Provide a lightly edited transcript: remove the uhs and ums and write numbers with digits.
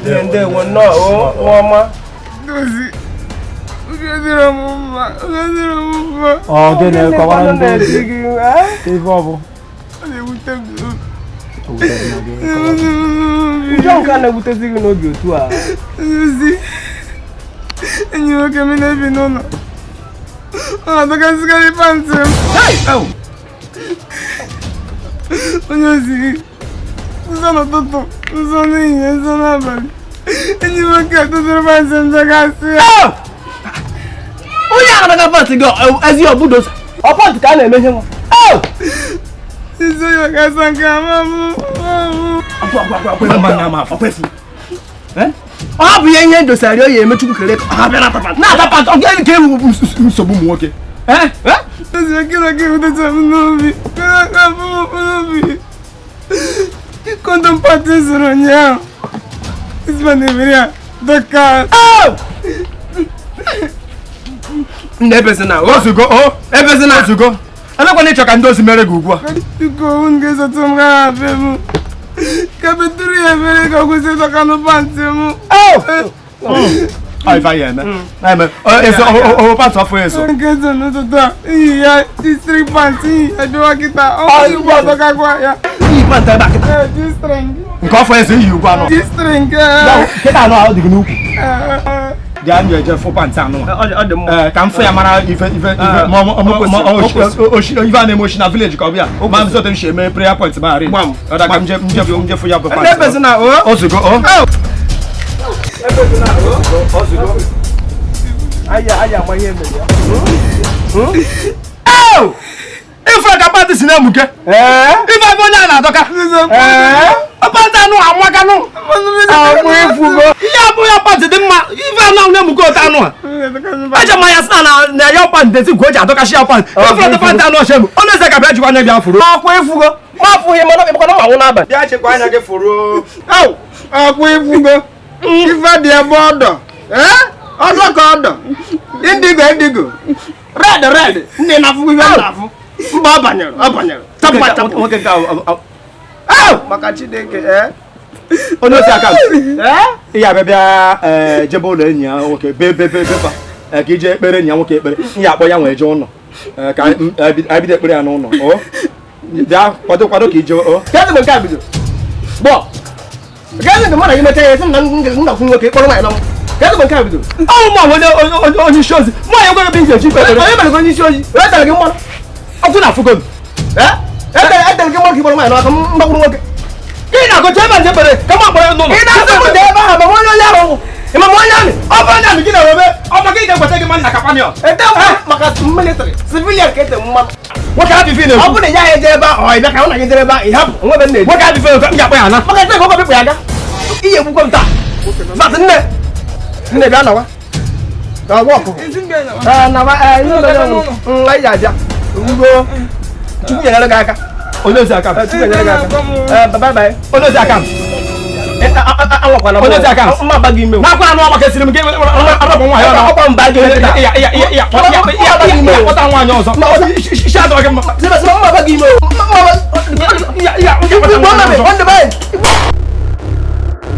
Nde won no Mama. Dozi. Ugadira mama. Oh, gene kwa wana ndozi. Evovo. Ale utabu. Ujon kana butezi no bi otu a. Dozi. Enyi oke mi na bi no no. Ah, daga sigari pantem. Hey! Oh. Onyozi. Uzono toto. Uzono ihe, uzono abali. Enyi oke toto pantem daga si. Oh! Oya daga pati go ezi obudo. Opot ka na emehe mo. Oh! Izo yo ka sanka mamu. Mama na ma afefu. Ọ bụ ihe dosari oyi emechu kere ha bịa na tapa. Na tapa ọ ga ke nsogbu mu nwoke. Dozi kila ke udacha mnobi. Kala mnobi. Kondom pati zoro nya. Ismaneveria. Doka. Oh! Nebesina. Osugo. Oh, ebesina osugo. Alakwa ni choka ndozi mere gị ugbu a. Iko unge sotumga afemu. Kabeturu ya mere ka kwese doka no panti mu. Ai vai eme. Eme. Eso o panti afọ eso. Nke zo no tota. Iya district panti. Ajo kita. O si bo doka kwa ya. Yi panti ba kita. District. Nke afọ eso yi ugbu a no. District. Kita no a dị n'ukwu. Ga nyo eje fo panti anu. Ka mfo ya mara ife Ivan emotional village ka obia. Ma mzo tem sheme prayer point ma are. Oda ka mje fo ya go panti. Ebe na o. Osugo o. Osugo. Aya ma ihe mere ya. Oh! Ifra ka panti sinamu ke. Ifa bo nya na doka. Panti anu amaka no. Amu ifugo. Ya bo ya panti de ma. Ifa na na mu ko ta anu. Aja ma ya sana na ya panti si ko ja doka shi ya panti. Ifra de panti anu shemu. Ono se ka be ju anya bia furu. Akwa ifugo. Ma fu he mo no ko no ma wona ba. Ya che kwa anya ke furu. Au! Akwa ifugo. Ifa de bodo. Odo ka odo. Indigo. Red. Ndi na fu ife na fu. Mba abanyero. Tapa nwoke ka maka Chineke onye osi aka iya bịa jebe ụlọ enyi ya nwoke befa ka ije ekpere enyi ya nwoke ekpere ya akpọ ya nwee je ụlọ ka abido ekpere ya n'ụlọ bịa kwado ka ije kedụ nke a bido gbọ kedụ nke mmadụ gị meta ya esi na ndakwu nwoke kpọrọ nwaanyị n'ọnwụ kedụ nke a bido onye isi ozi nwaanyị gwara bụ nje chi kpekpere onye mere onye isi ozi etara gị mmanụ ọkụ na afụgo etara gị mmanụ ka ịkpọrọ nwaanyị n'aka mgbagburu nwoke ị na-agụcha ebe nje kpere kama akpọrọ n'ụlọ ị na-azụpụta ebe ahụ ma onye onye ahụ ịma ma onye amị ọ bụrụ na amị gị na-ewebe ọ maka ị ga-egweta gị mmanụ na kapaniọ ete maka military civilian ka ete mmanụ nwoke abịfị na-ekwu ọ bụrụ na ya eje ebe ahụ ọ ịbịa ka ọ na gị jere ebe ahụ ịhapụ onwebe nna nwoke abịfị na-ekwu m ga-akpọ ya ana maka ete ka ọkọ bịkpụ ya aga ihe ekwukwe m taa fat nne bịa nawa ọgwụ ọkụkụ nawa ihe nwa iji abịa ugbo chukwu nyere gị aka onye ozi aka bye onye ozi aka onye ozi aka mma ba gị ime nakwa anụ ọgbaka esiri m gị arọbụ nwa ya ọkwa mba gị ya kpọta nwaanyị ọzọ isi adọrọ gị mma mma ba gị ime